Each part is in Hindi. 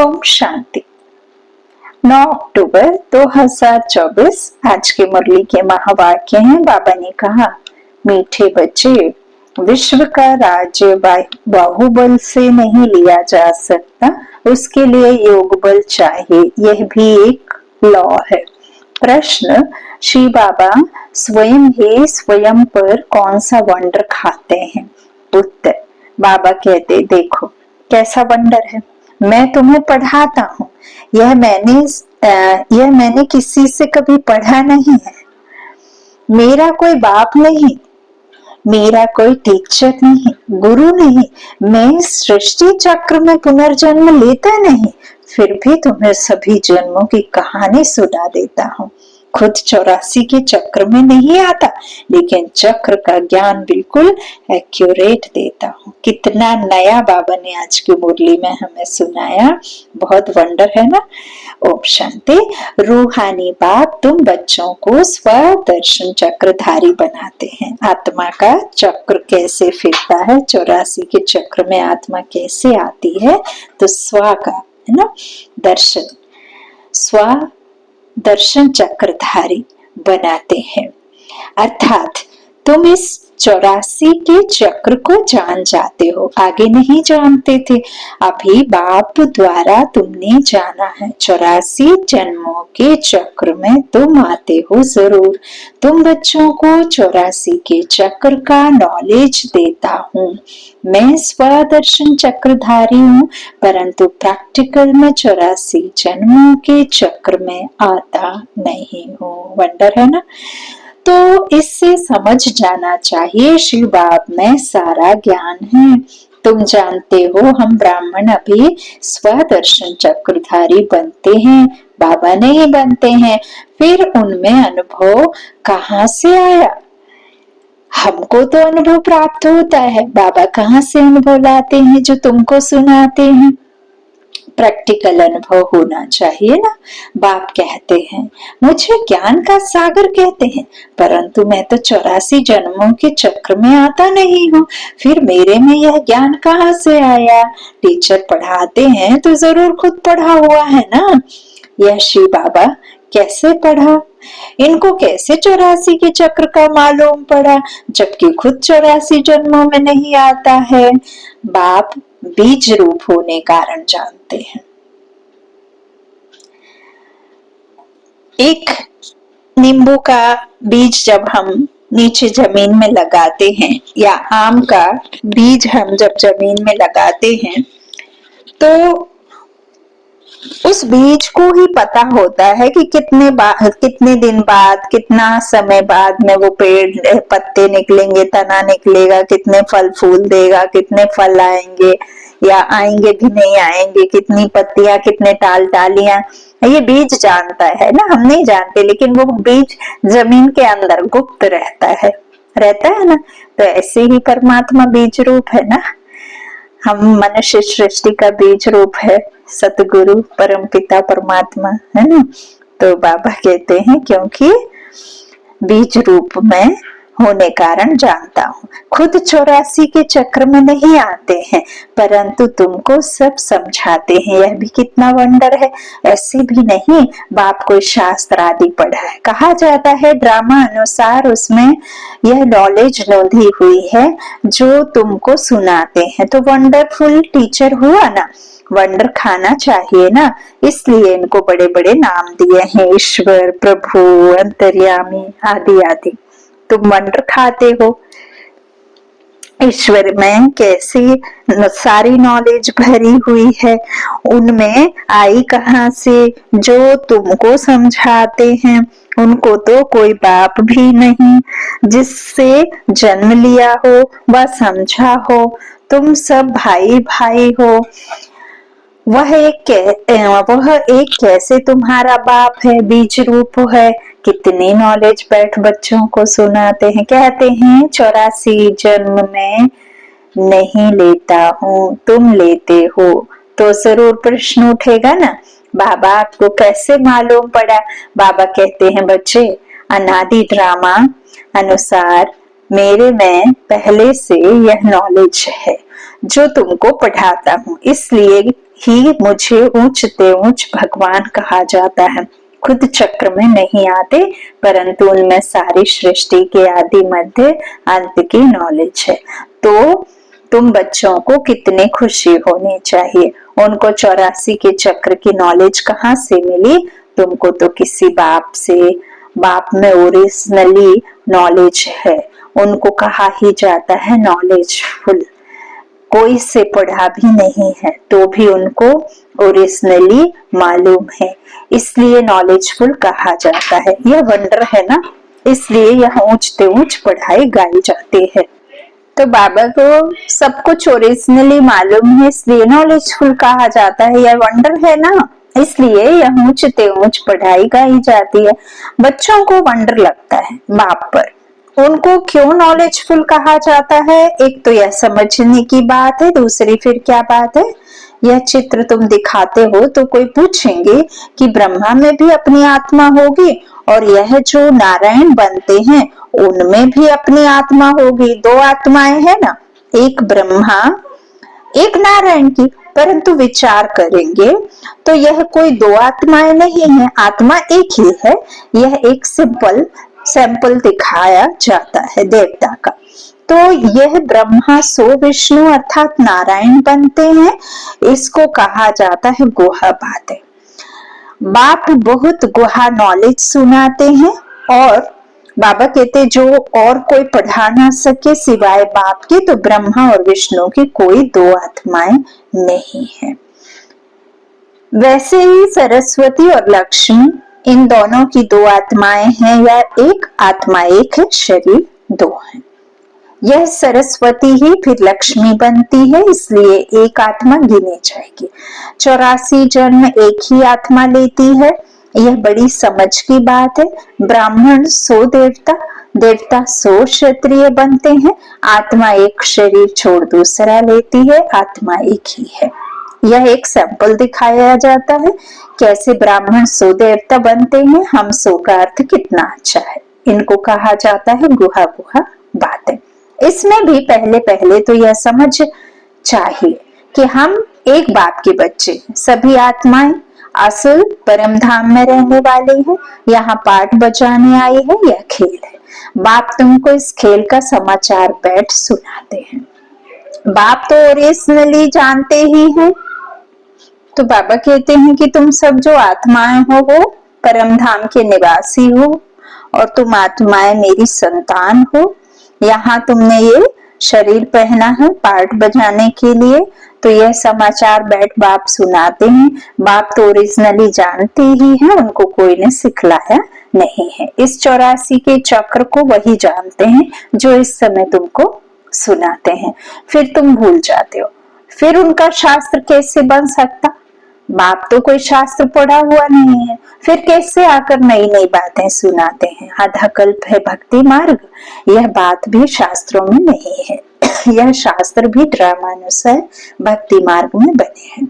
ओम शांति। 9 अक्टूबर 2024 आज की मुरली के महावाक्य हैं। बाबा ने कहा, मीठे बच्चे, विश्व का राज्य बाहुबल से नहीं लिया जा सकता, उसके लिए योग बल चाहिए। यह भी एक लॉ है। प्रश्न, श्री बाबा स्वयं ही स्वयं पर कौन सा वंडर खाते हैं? उत्तर, बाबा कहते, देखो कैसा वंडर है, मैं तुम्हें पढ़ाता हूँ। यह मैंने किसी से कभी पढ़ा नहीं है। मेरा कोई बाप नहीं, मेरा कोई टीचर नहीं, गुरु नहीं, मैं सृष्टि चक्र में पुनर्जन्म लेता नहीं, फिर भी तुम्हें सभी जन्मों की कहानी सुना देता हूँ। खुद 84 के चक्र में नहीं आता, लेकिन चक्र का ज्ञान बिल्कुल एक्यूरेट देता हूँ। कितना नया बाबा ने आज की मुरली में हमें सुनाया, बहुत वंडर है ना। ओम शांति। रूहानी बाप तुम बच्चों को स्वदर्शन चक्रधारी बनाते हैं। आत्मा का चक्र कैसे फिरता है, 84 के चक्र में आत्मा कैसे आती है, तो स्व का है ना दर्शन, स्व दर्शन चक्रधारी बनाते हैं। अर्थात तुम इस 84 के चक्र को जान जाते हो, आगे नहीं जानते थे, अभी बाप द्वारा तुमने जाना है। 84 जन्मों के चक्र में तुम आते हो जरूर। तुम बच्चों को 84 के चक्र का नॉलेज देता हूँ। मैं स्वदर्शन चक्रधारी हूँ, परंतु प्रैक्टिकल में 84 जन्मों के चक्र में आता नहीं हूँ। वंडर है ना। तो इससे समझ जाना चाहिए शिव बाप में सारा ज्ञान है। तुम जानते हो हम ब्राह्मण अभी स्वदर्शन चक्रधारी बनते हैं, बाबा नहीं बनते हैं। फिर उनमें अनुभव कहाँ से आया? हमको तो अनुभव प्राप्त होता है, बाबा कहाँ से अनुभव लाते हैं जो तुमको सुनाते हैं? प्रैक्टिकल अनुभव होना चाहिए ना। बाप कहते हैं, मुझे ज्ञान का सागर कहते हैं, परंतु मैं तो 84 जन्मों के चक्र में आता नहीं हूँ, फिर मेरे में यह ज्ञान कहाँ से आया? टीचर पढ़ाते हैं तो जरूर खुद पढ़ा हुआ है ना। यह श्री बाबा कैसे पढ़ा? इनको कैसे 84 के चक्र का मालूम पड़ा, जबकि खुद 84 जन्मों में नहीं आता है? बाप बीज रूप होने कारण जानते हैं। एक नींबू का बीज जब हम नीचे जमीन में लगाते हैं, या आम का बीज हम जब जमीन में लगाते हैं, तो उस बीज को ही पता होता है कि कितने दिन बाद, कितना समय बाद में वो पेड़ पत्ते निकलेंगे, तना निकलेगा, कितने फल फूल देगा, कितने फल आएंगे या आएंगे भी नहीं आएंगे, कितनी पत्तियां, कितने टालियां, ये बीज जानता है ना। हम नहीं जानते, लेकिन वो बीज जमीन के अंदर गुप्त रहता है ना। तो ऐसे ही परमात्मा बीज रूप है ना। हम मनुष्य सृष्टि का बीज रूप है, सतगुरु परम पिता परमात्मा है ना। तो बाबा कहते हैं क्योंकि बीज रूप में होने कारण जानता हूँ। खुद 84 के चक्र में नहीं आते हैं, परंतु तुमको सब समझाते हैं। यह भी कितना वंडर है। ऐसे भी नहीं बाप कोई शास्त्र आदि पढ़ा है, कहा जाता है ड्रामा अनुसार उसमें यह नॉलेज नोंधी हुई है जो तुमको सुनाते हैं। तो वंडरफुल टीचर हुआ ना। वंडर खाना चाहिए ना, इसलिए इनको बड़े बड़े नाम दिए हैं, ईश्वर, प्रभु, अंतर्यामी आदि आदि। तुम वंडर खाते हो। ईश्वर में कैसी सारी नॉलेज भरी हुई है, उनमें आई कहाँ से जो तुमको समझाते हैं? उनको तो कोई बाप भी नहीं जिससे जन्म लिया हो व समझा हो। तुम सब भाई भाई हो। वह एक कैसे तुम्हारा बाप है, बीज रूप है। कितनी नॉलेज बैठ बच्चों को सुनाते हैं। कहते हैं 84 जन्म में नहीं लेता हूँ, तुम लेते हो। तो जरूर प्रश्न उठेगा ना, बाबा आपको कैसे मालूम पड़ा? बाबा कहते हैं, बच्चे अनादि ड्रामा अनुसार मेरे में पहले से यह नॉलेज है जो तुमको पढ़ाता हूँ, इसलिए ही मुझे ऊंचते ऊंच भगवान कहा जाता है। खुद चक्र में नहीं आते, परंतु उनमें सारी सृष्टि के आदि मध्य अंत की नॉलेज है। तो तुम बच्चों को कितनी खुशी होनी चाहिए। उनको 84 के चक्र की नॉलेज कहाँ से मिली? तुमको तो किसी बाप से, बाप में ओरिजिनली नॉलेज है। उनको कहा ही जाता है नॉलेजफुल। कोई से पढ़ा भी नहीं है तो भी उनको ओरिजिनली मालूम है, इसलिए नॉलेजफुल कहा जाता है। यह वंडर है ना, इसलिए यह ऊंचते ऊंच पढ़ाई गाई जाती है। तो बाबा को सब कुछ ओरिजिनली मालूम है, इसलिए नॉलेजफुल कहा जाता है। यह वंडर है ना, इसलिए यह ऊंचते ऊंच पढ़ाई गाई जाती है। बच्चों को वंडर लगता है बाप पर, उनको क्यों नॉलेजफुल कहा जाता है? एक तो यह समझने की बात है, दूसरी फिर क्या बात है? यह चित्र तुम दिखाते हो तो कोई पूछेंगे कि ब्रह्मा में भी अपनी आत्मा होगी, और यह जो नारायण बनते हैं उनमें भी अपनी आत्मा होगी। दो आत्माएं है ना, एक ब्रह्मा एक नारायण की। परंतु विचार करेंगे तो यह कोई दो आत्माएं नहीं है, आत्मा एक ही है। यह एक सिंपल सैंपल दिखाया जाता है देवता का। तो यह ब्रह्मा सो विष्णु अर्थात नारायण बनते हैं, इसको कहा जाता है गुहा बातें। बाप बहुत गुहा नॉलेज सुनाते हैं, और बाबा कहते जो और कोई पढ़ा ना सके सिवाय बाप के, तो ब्रह्मा और विष्णु की कोई दो आत्माएं नहीं है। वैसे ही सरस्वती और लक्ष्मी, इन दोनों की दो आत्माएं हैं या एक आत्मा एक है, शरीर दो है। यह सरस्वती ही फिर लक्ष्मी बनती है, इसलिए एक आत्मा गिनी जाएगी। 84 जन्म एक ही आत्मा लेती है, यह बड़ी समझ की बात है। ब्राह्मण सो देवता, देवता सो क्षत्रिय बनते हैं। आत्मा एक शरीर छोड़ दूसरा लेती है, आत्मा एक ही है। यह एक सैंपल दिखाया जाता है कैसे ब्राह्मण सो देवता बनते हैं। हम सो का अर्थ कितना अच्छा है। इनको कहा जाता है गुहा गुहा बातें। इसमें भी पहले पहले तो यह समझ चाहिए कि हम एक बाप के बच्चे, सभी आत्माएं असल परम धाम में रहने वाले हैं। यहाँ पाठ बजाने आए हैं, यह खेल है। बाप तुमको इस खेल का समाचार बैठ सुनाते हैं। बाप तो ओरिजिनली जानते ही हैं। तो बाबा कहते हैं कि तुम सब जो आत्माएं हो वो परम धाम के निवासी हो, और तुम आत्माएं मेरी संतान हो। यहाँ तुमने ये शरीर पहना है पाठ बजाने के लिए, तो यह समाचार बैठ बाप सुनाते हैं। बाप तो ओरिजिनली जानते ही हैं, उनको कोई ने सिखलाया नहीं है। इस 84 के चक्र को वही जानते हैं जो इस समय तुमको सुनाते हैं। फिर तुम भूल जाते हो, फिर उनका शास्त्र कैसे बन सकता? बाप तो कोई शास्त्र पढ़ा हुआ नहीं है, फिर कैसे आकर नई नई बातें सुनाते हैं? आधा कल्प है भक्ति मार्ग, यह बात भी शास्त्रों में नहीं है। यह शास्त्र भी ड्रामानुसार भक्ति मार्ग में बने हैं।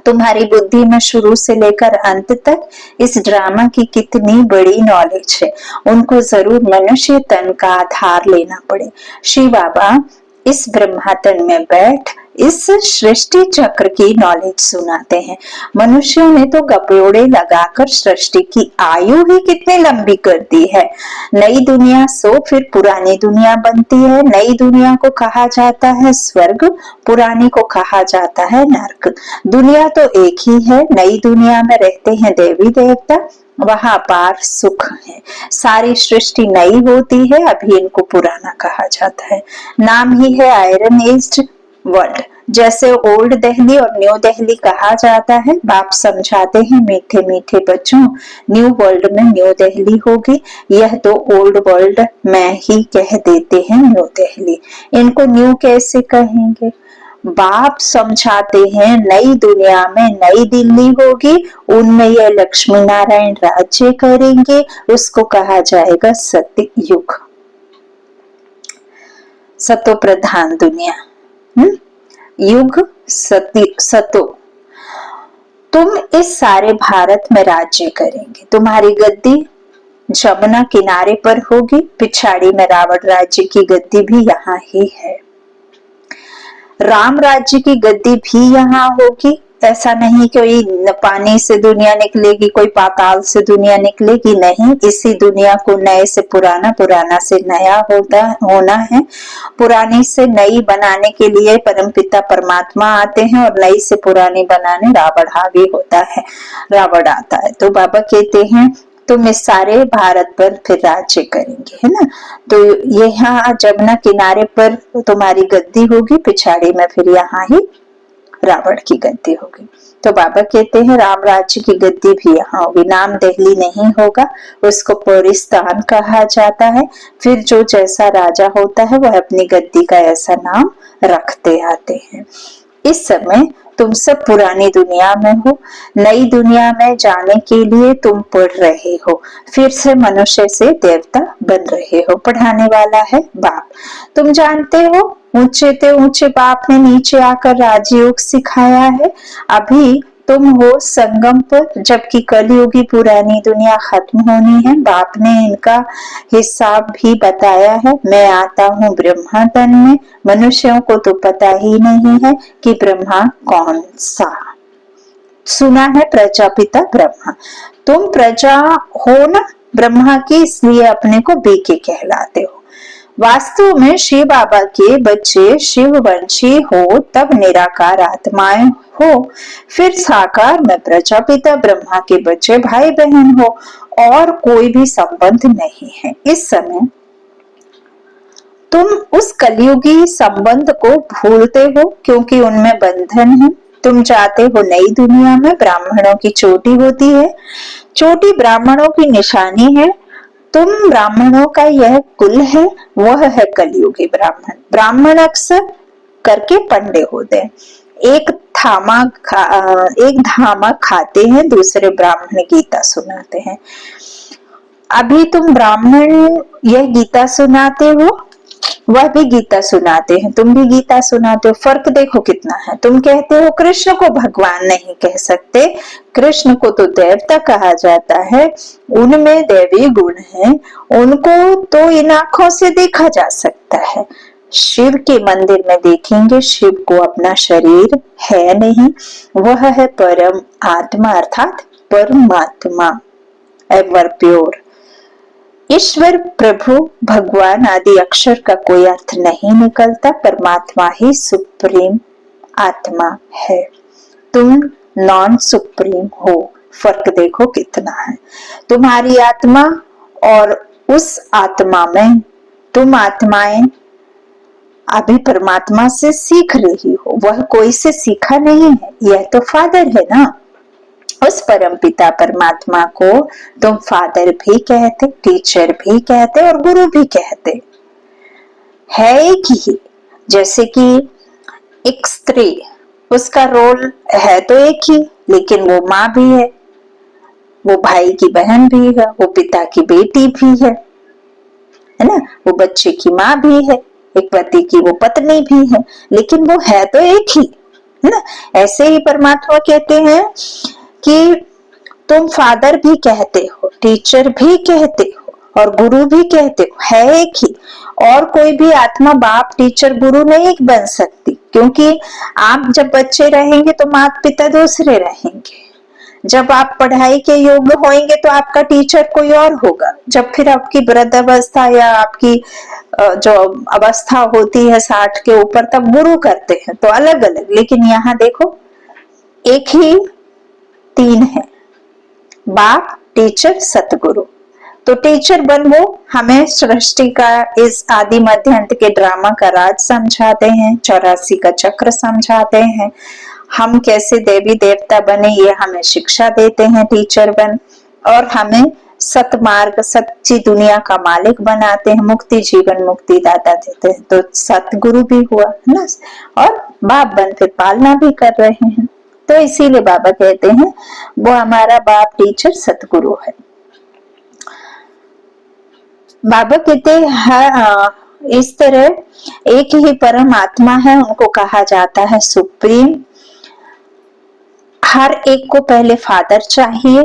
तुम्हारी बुद्धि में शुरू से लेकर अंत तक इस ड्रामा की कितनी बड़ी नॉलेज है, उनको जरूर मनुष्य तन का आधार लेना पड़े। शिव बाबा इस ब्रह्मातन में बैठ इस सृष्टि चक्र की नॉलेज सुनाते हैं। मनुष्यों ने तो गपोड़े लगाकर सृष्टि की आयु ही कितनी लंबी कर दी है। नई दुनिया सो फिर पुरानी दुनिया बनती है। नई दुनिया को कहा जाता है स्वर्ग, पुरानी को कहा जाता है नरक। दुनिया तो एक ही है। नई दुनिया में रहते हैं देवी देवता, वहां पार सुख है। सारी सृष्टि नई होती है, अभी इनको पुराना कहा जाता है। नाम ही है आयरन एज्ड वर्ल्ड। जैसे ओल्ड दिल्ली और न्यू दिल्ली कहा जाता है, बाप समझाते हैं मीठे मीठे बच्चों, न्यू वर्ल्ड में न्यू दिल्ली होगी, यह तो ओल्ड वर्ल्ड में ही कह देते हैं न्यू दिल्ली, इनको न्यू कैसे कहेंगे? बाप समझाते हैं नई दुनिया में नई दिल्ली होगी, उनमें यह लक्ष्मी नारायण राज्य करेंगे, उसको कहा जाएगा सत्य युग, सतो प्रधान दुनिया। युग सतो। तुम इस सारे भारत में राज्य करेंगे। तुम्हारी गद्दी जमुना किनारे पर होगी, पिछाड़ी में रावण राज्य की गद्दी भी यहाँ ही है। राम राज्य की गद्दी भी यहाँ होगी। ऐसा नहीं कोई पानी से दुनिया निकलेगी, कोई पाताल से दुनिया निकलेगी, नहीं। इसी दुनिया को नए से पुराना, पुराना से नया होना है। पुरानी से नई बनाने के लिए परमपिता परमात्मा आते हैं और नई से पुरानी बनाने रावण हावी होता है, रावण आता है। तो बाबा कहते हैं तुम इस सारे भारत पर फिर राज्य करेंगे, है ना। तो यहाँ जमुना किनारे पर तुम्हारी गद्दी होगी, पिछाड़ी में फिर यहाँ ही रावण की गद्दी होगी। तो बाबा कहते हैं राम राज्य की गद्दी भी यहाँ होगी। नाम दिल्ली नहीं होगा, उसको पोरिस्तान कहा जाता है। फिर जो जैसा राजा होता है वह अपनी गद्दी का ऐसा नाम रखते आते हैं। इस समय तुम सब पुरानी दुनिया में हो, नई दुनिया में जाने के लिए तुम पढ़ रहे हो, फिर से मनुष्य से देवता बन रहे हो। पढ़ाने वाला है बाप। तुम जानते हो ऊंचे ते ऊंचे बाप ने नीचे आकर राजयोग सिखाया है। अभी तुम हो संगम पर, जबकि कलयुगी पुरानी दुनिया खत्म होनी है। बाप ने इनका हिसाब भी बताया है। मैं आता हूँ ब्रह्मा तन में। मनुष्यों को तो पता ही नहीं है कि ब्रह्मा कौन सा। सुना है प्रजापिता ब्रह्मा। तुम प्रजा हो ना ब्रह्मा की, इसलिए अपने को बेके कहलाते हो। वास्तव में शिव बाबा के बच्चे शिववंशी हो तब निराकार आत्माएं हो, फिर साकार में प्रजापिता ब्रह्मा के बच्चे भाई बहन हो, और कोई भी संबंध नहीं है। इस समय तुम उस कलयुगी संबंध को भूलते हो क्योंकि उनमें बंधन है। तुम जाते हो नई दुनिया में, ब्राह्मणों की चोटी होती है। चोटी ब्राह्मणों की निशानी है। तुम ब्राह्मणों का यह कुल है, वह है कलयुगी ब्राह्मण। ब्राह्मण अक्सर करके पंडे होते हैं। एक धामा खाते हैं, दूसरे ब्राह्मण गीता सुनाते हैं। अभी तुम ब्राह्मण यह गीता सुनाते हो, वह भी गीता सुनाते हैं, तुम भी गीता सुनाते हो। फर्क देखो कितना है। तुम कहते हो कृष्ण को भगवान नहीं कह सकते, कृष्ण को तो देवता कहा जाता है, उनमें दैवी गुण है, उनको तो इन आंखों से देखा जा सकता है। शिव के मंदिर में देखेंगे, शिव को अपना शरीर है नहीं, वह है परम आत्मा अर्थात परमात्मा, एवर प्योर। ईश्वर, प्रभु, भगवान आदि अक्षर का कोई अर्थ नहीं निकलता। परमात्मा ही सुप्रीम आत्मा है। तुम नॉन सुप्रीम हो। फर्क देखो कितना है। तुम्हारी आत्मा और उस आत्मा में, तुम आत्माएं अभी परमात्मा से सीख रही हो, वह कोई से सीखा नहीं है। यह तो फादर है ना। उस परमपिता परमात्मा को तुम फादर भी कहते, टीचर भी कहते और गुरु भी कहते। है एक ही। जैसे कि एक स्त्री, उसका रोल है तो एक ही, लेकिन वो माँ भी है, वो भाई की बहन भी है, वो पिता की बेटी भी है ना। वो बच्चे की माँ भी है, एक पति की वो पत्नी भी है, लेकिन वो है तो एक ही, है ना। ऐसे ही परमात्मा कहते हैं कि तुम फादर भी कहते हो, टीचर भी कहते हो और गुरु भी कहते हो, है एक ही। और कोई भी आत्मा बाप, टीचर, गुरु नहीं बन सकती, क्योंकि आप जब बच्चे रहेंगे तो माता पिता दूसरे रहेंगे। जब आप पढ़ाई के योग्य होंगे तो आपका टीचर कोई और होगा। जब फिर आपकी वृद्ध अवस्था या आपकी जो अवस्था होती है 60 के ऊपर, तब गुरु करते हैं, तो अलग अलग। लेकिन यहाँ देखो एक ही तीन है, बाप, टीचर, सतगुरु। तो टीचर बनवो हमें सृष्टि का इस आदि मध्य अंत के ड्रामा का राज समझाते हैं, 84 का चक्र समझाते हैं, हम कैसे देवी देवता बने ये हमें शिक्षा देते हैं टीचर बन, और हमें सतमार्ग, सच्ची दुनिया का मालिक बनाते हैं, मुक्ति जीवन मुक्ति दाता देते हैं। तो सतगुरु भी हुआ ना, और बाप बन फिर पालना भी कर रहे हैं। तो इसीलिए बाबा कहते हैं वो हमारा बाप, टीचर, सतगुरु है। बाबा कहते हैं इस तरह एक ही परमात्मा है, उनको कहा जाता है सुप्रीम। हर एक को पहले फादर चाहिए,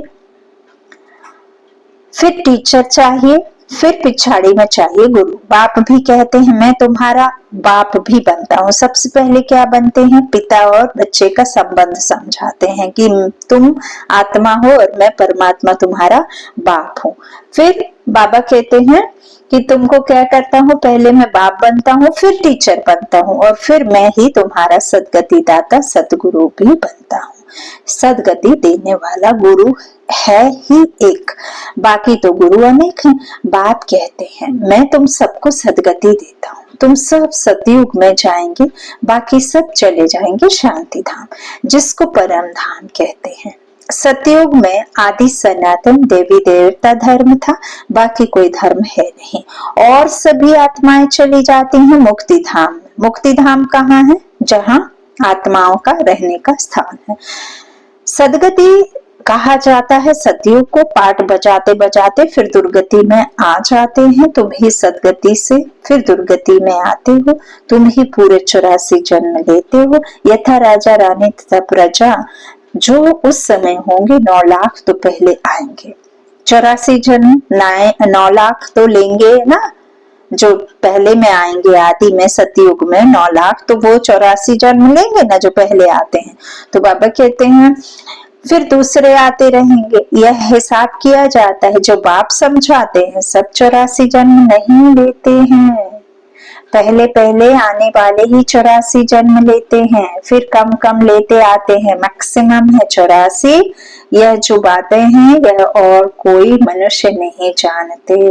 फिर टीचर चाहिए, फिर पिछाड़ी में चाहिए गुरु। बाप भी कहते हैं मैं तुम्हारा बाप भी बनता हूँ। सबसे पहले क्या बनते हैं, पिता और बच्चे का संबंध समझाते हैं कि तुम आत्मा हो और मैं परमात्मा तुम्हारा बाप हूँ। फिर बाबा कहते हैं कि तुमको क्या करता हूँ, पहले मैं बाप बनता हूँ, फिर टीचर बनता हूँ और फिर मैं ही तुम्हारा सदगति दाता सदगुरु भी बनता हूँ। सदगति देने वाला गुरु है ही एक, बाकी तो गुरु अनेक हैं। बाप कहते हैं मैं तुम सबको सदगति देता हूँ, तुम सब सतयुग में जाएंगे, बाकी सब चले जाएंगे शांति धाम, जिसको परम धाम कहते हैं। सतयुग में आदि सनातन देवी देवता धर्म था, बाकी कोई धर्म है नहीं, और सभी आत्माएं चली जाती हैं मुक्ति धाम में। मुक्ति धाम कहाँ है, जहाँ आत्माओं का रहने का स्थान है। सदगति कहा जाता है सतयुग को। पाठ बजाते बजाते फिर दुर्गति में आ जाते हैं। तुम ही सदगति से फिर दुर्गति में आते हो, तुम ही पूरे 84 जन्म लेते हो। यथा राजा रानी तथा प्रजा जो उस समय होंगे 9 लाख तो पहले आएंगे। 84 जन्म 9 लाख तो लेंगे ना, जो पहले में आएंगे आदि में सतयुग में 9 लाख, तो वो 84 जन्म लेंगे ना जो पहले आते हैं। तो बाबा कहते हैं फिर दूसरे आते रहेंगे। यह हिसाब किया जाता है, जो बाप समझाते हैं सब 84 जन्म नहीं लेते हैं। पहले पहले आने वाले ही 84 जन्म लेते हैं, फिर कम कम लेते आते हैं, मैक्सिमम है 84। यह जो बातें हैं यह और कोई मनुष्य नहीं जानते,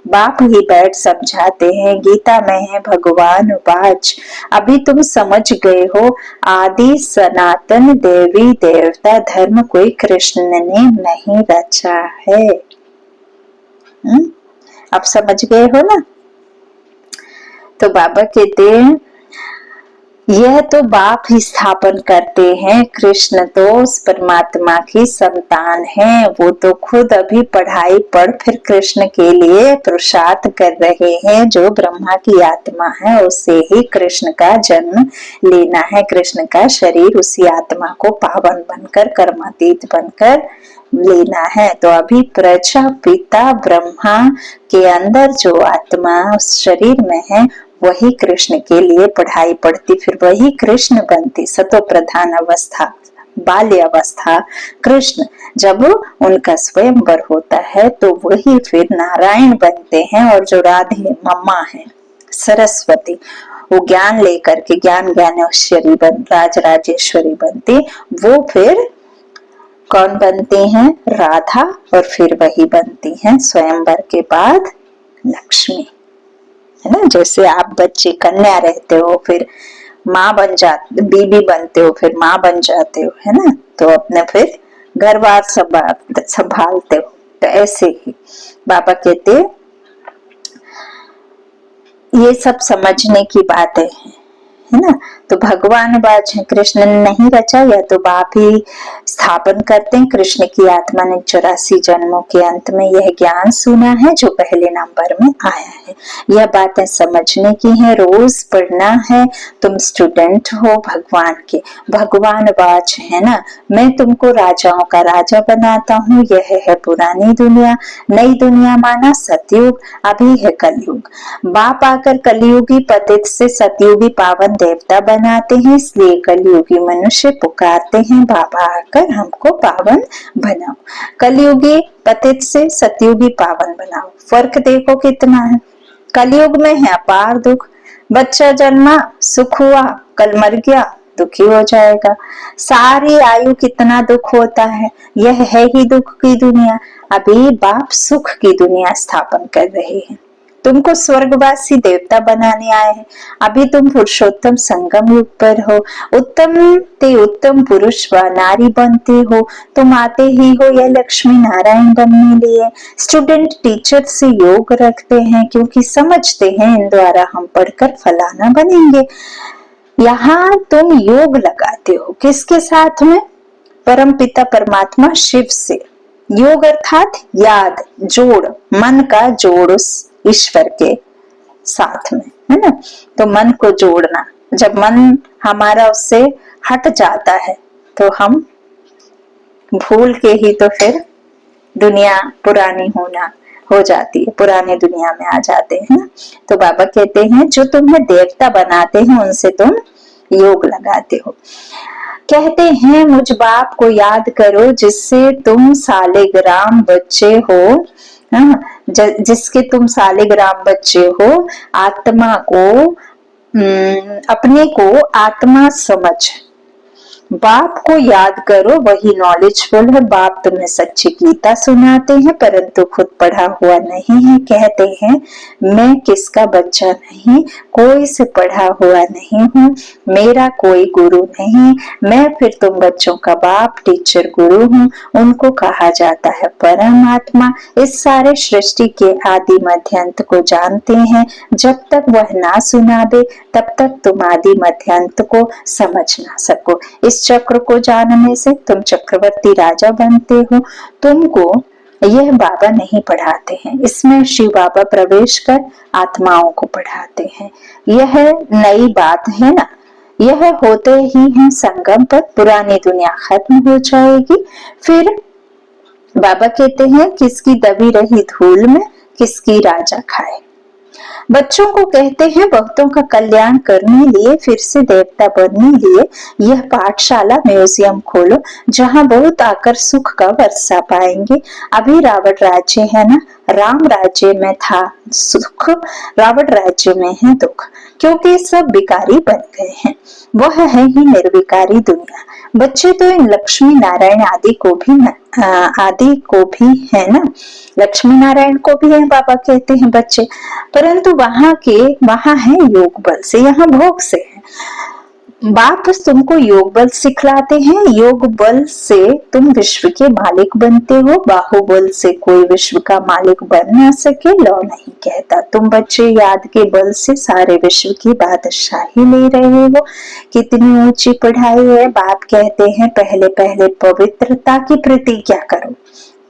बाप ही बैठ समझाते हैं। गीता में है भगवान वाच, अभी तुम समझ गए हो आदि सनातन देवी देवता धर्म कोई कृष्ण ने नहीं रचा है। अब समझ गए हो ना। तो बाबा कहते हैं यह तो बाप ही स्थापन करते हैं, कृष्ण तो उस परमात्मा की संतान है। वो तो खुद अभी पढ़ाई पढ़ फिर कृष्ण के लिए पुरुषार्थ कर रहे हैं। जो ब्रह्मा की आत्मा है उसे ही कृष्ण का जन्म लेना है, कृष्ण का शरीर उसी आत्मा को पावन बनकर कर्मातीत बनकर लेना है। तो अभी प्रजापिता ब्रह्मा के अंदर जो आत्मा उस शरीर में है वही कृष्ण के लिए पढ़ाई पढ़ती, फिर वही कृष्ण बनती। सतो प्रधान अवस्था बाल्य अवस्था कृष्ण, जब उनका स्वयंवर होता है तो वही फिर नारायण बनते हैं। और जो राधे मम्मा है सरस्वती, वो ज्ञान लेकर के ज्ञान ज्ञानेश्वरी बन राजराजेश्वरी बनती, वो फिर कौन बनती हैं, राधा। और फिर वही बनती हैं स्वयंवर के बाद लक्ष्मी, है ना। जैसे आप बच्चे कन्या रहते हो फिर माँ बन जाते, बीबी बनते हो फिर माँ बन जाते हो, है ना। तो अपने फिर घर बार संभालते हो। तो ऐसे ही बाबा कहते ये सब समझने की बातें हैं, है ना। तो भगवान बाज है, कृष्ण ने नहीं रचा, या तो बाप ही स्थापन करते हैं। कृष्ण की आत्मा ने 84 जन्मों के अंत में यह ज्ञान सुना है जो पहले नंबर में आया है। यह बातें समझने की है, रोज पढ़ना है। तुम स्टूडेंट हो भगवान के। भगवान बाज है ना, मैं तुमको राजाओं का राजा बनाता हूँ। यह है पुरानी दुनिया, नई दुनिया माना सतयुग, अभी है कलयुग। बाप आकर कलयुगी पतित से सतयुगी पावन देवता बनाते हैं, इसलिए कलयुगी मनुष्य पुकारते हैं बाबा आकर हमको पावन बनाओ। कलयुगी पतित से सतयुगी पावन बनाओ। फर्क देखो कितना है। कलयुग में है अपार दुख, बच्चा जन्मा सुख हुआ, कल मर गया दुखी हो जाएगा। सारी आयु कितना दुख होता है, यह है ही दुख की दुनिया। अभी बाप सुख की दुनिया स्थापन कर रहे हैं। तुमको स्वर्गवासी देवता बनाने आए हैं। अभी तुम पुरुषोत्तम संगम युग पर हो, उत्तम ते उत्तम पुरुष व नारी बनते हो। तुम आते ही हो यह लक्ष्मी नारायण बनने लिए। स्टूडेंट टीचर से योग रखते हैं क्योंकि समझते हैं इन द्वारा हम पढ़कर फलाना बनेंगे। यहाँ तुम योग लगाते हो किसके साथ में, परम पिता परमात्मा शिव से। योग अर्थात याद, जोड़, मन का जोड़ उस ईश्वर के साथ में, है ना। तो मन को जोड़ना, जब मन हमारा उससे हट जाता है तो हम भूल के ही तो फिर दुनिया पुरानी होना हो जाती है, पुराने दुनिया में आ जाते हैं ना। तो बाबा कहते हैं जो तुम्हें देवता बनाते हैं उनसे तुम योग लगाते हो। कहते हैं मुझ बाप को याद करो जिससे तुम सालिग्राम बच्चे हो, जिसके तुम सालिग्राम बच्चे हो। आत्मा को अपने को आत्मा समझ बाप को याद करो, वही नॉलेजफुल है। बाप तुम्हें सच्ची गीता सुनाते हैं परंतु खुद पढ़ा हुआ नहीं है। कहते हैं मैं किसका बच्चा नहीं, कोई से पढ़ा हुआ नहीं हूँ, मेरा कोई गुरु नहीं। मैं फिर तुम बच्चों का बाप टीचर गुरु हूँ। उनको कहा जाता है परमात्मा। इस सारे सृष्टि के आदि मध्य अंत को जानते हैं। जब तक वह ना सुनावे तब तक तुम आदि मध्य अंत को समझ ना सको। इस चक्र को जानने से तुम चक्रवर्ती राजा बनते हो। तुमको यह बाबा नहीं पढ़ाते हैं, इसमें शिव बाबा प्रवेश कर आत्माओं को पढ़ाते हैं। यह नई बात है ना। यह होते ही है संगम पर पुरानी दुनिया खत्म हो जाएगी। फिर बाबा कहते हैं किसकी दबी रही धूल में किसकी राजा खाए। बच्चों को कहते हैं भक्तों का कल्याण करने लिए, फिर से देवता बनने लिए यह पाठशाला म्यूजियम खोलो जहां बहुत आकर सुख का वर्षा पाएंगे। अभी रावण राज्य है ना, राम राज्य में था सुख, रावण राज्य में है दुख, क्योंकि सब विकारी बन गए हैं। वह है ही निर्विकारी दुनिया। बच्चे तो इन लक्ष्मी नारायण आदि को भी है ना, लक्ष्मी नारायण को भी है बाबा कहते हैं बच्चे, परंतु वहां है योग बल से, यहाँ भोग से है। बाप तुमको योग बल सिखलाते हैं। योग बल से तुम विश्व के मालिक बनते हो। बाहुबल से कोई विश्व का मालिक बन ना सके, लौ नहीं कहता। तुम बच्चे याद के बल से सारे विश्व की बादशाही ले रहे हो। कितनी ऊंची पढ़ाई है। बाप कहते हैं पहले पहले पवित्रता की प्रतिज्ञा करो,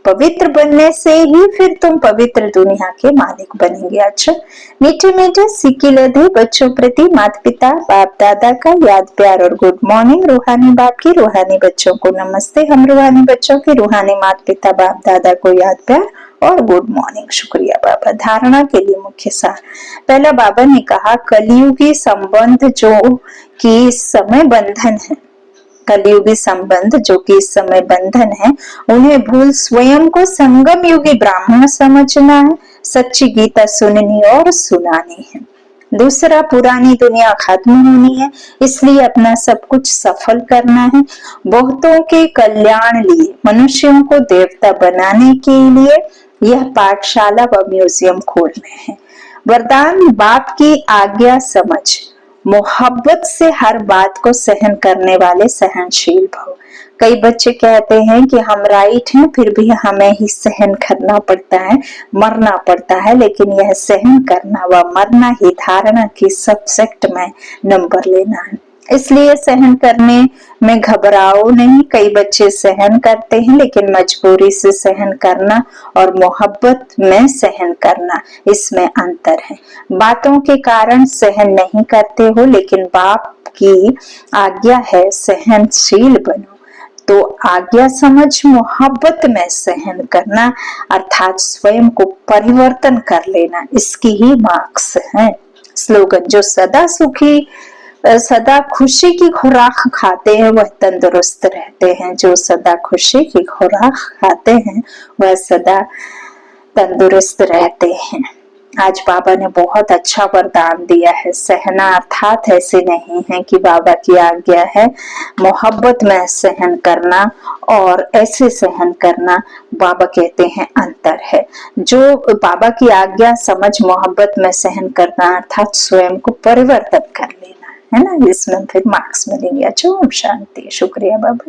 पवित्र बनने से ही फिर तुम पवित्र दुनिया के मालिक बनेंगे। अच्छा, मीठे मीठे सिक्के लदे बच्चों प्रति माता पिता बाप दादा का याद प्यार और गुड मॉर्निंग। रूहानी बाप की रूहानी बच्चों को नमस्ते। हम रूहानी बच्चों की रूहानी माता पिता बाप दादा को याद प्यार और गुड मॉर्निंग। शुक्रिया बाबा। धारणा के लिए मुख्य सार। पहला बाबा ने कहा कलयुगी संबंध जो कि इस समय बंधन है, कलयुगी संबंध जो कि इस समय बंधन है, उन्हें भूल स्वयं को संगम युगी ब्राह्मण समझना है। सच्ची गीता सुननी और सुनानी है। दूसरा, पुरानी दुनिया खत्म होनी है, इसलिए अपना सब कुछ सफल करना है। बहुतों के कल्याण लिए, मनुष्यों को देवता बनाने के लिए यह पाठशाला व म्यूजियम खोलने हैं। वरदान, बाप की आज्ञा समझ, मोहब्बत से हर बात को सहन करने वाले सहनशील भव। कई बच्चे कहते हैं कि हम राइट हैं फिर भी हमें ही सहन करना पड़ता है, मरना पड़ता है, लेकिन यह सहन करना व मरना ही धारणा की सब्जेक्ट में नंबर लेना है। इसलिए सहन करने में घबराओ नहीं। कई बच्चे सहन करते हैं लेकिन मजबूरी से सहन करना और मोहब्बत में सहन करना, इसमें अंतर है। बातों के कारण सहन नहीं करते हो, लेकिन बाप की आज्ञा है सहनशील बनो। तो आज्ञा समझ मोहब्बत में सहन करना अर्थात स्वयं को परिवर्तन कर लेना, इसकी ही मार्क्स है। स्लोगन, जो सदा खुशी की खुराक खाते हैं वह तंदुरुस्त रहते हैं। जो सदा खुशी की खुराक खाते हैं वह सदा तंदुरुस्त रहते हैं। आज बाबा ने बहुत अच्छा वरदान दिया है। सहना अर्थात ऐसे नहीं है कि बाबा की आज्ञा है मोहब्बत में सहन करना और ऐसे सहन करना, बाबा कहते हैं अंतर है। जो बाबा की आज्ञा समझ मोहब्बत में सहन करना अर्थात स्वयं को परिवर्तन कर लेना है ना, इसमें फिर मार्क्स मिलेंगे। अच्छा, ओम शांति। शुक्रिया बाबा।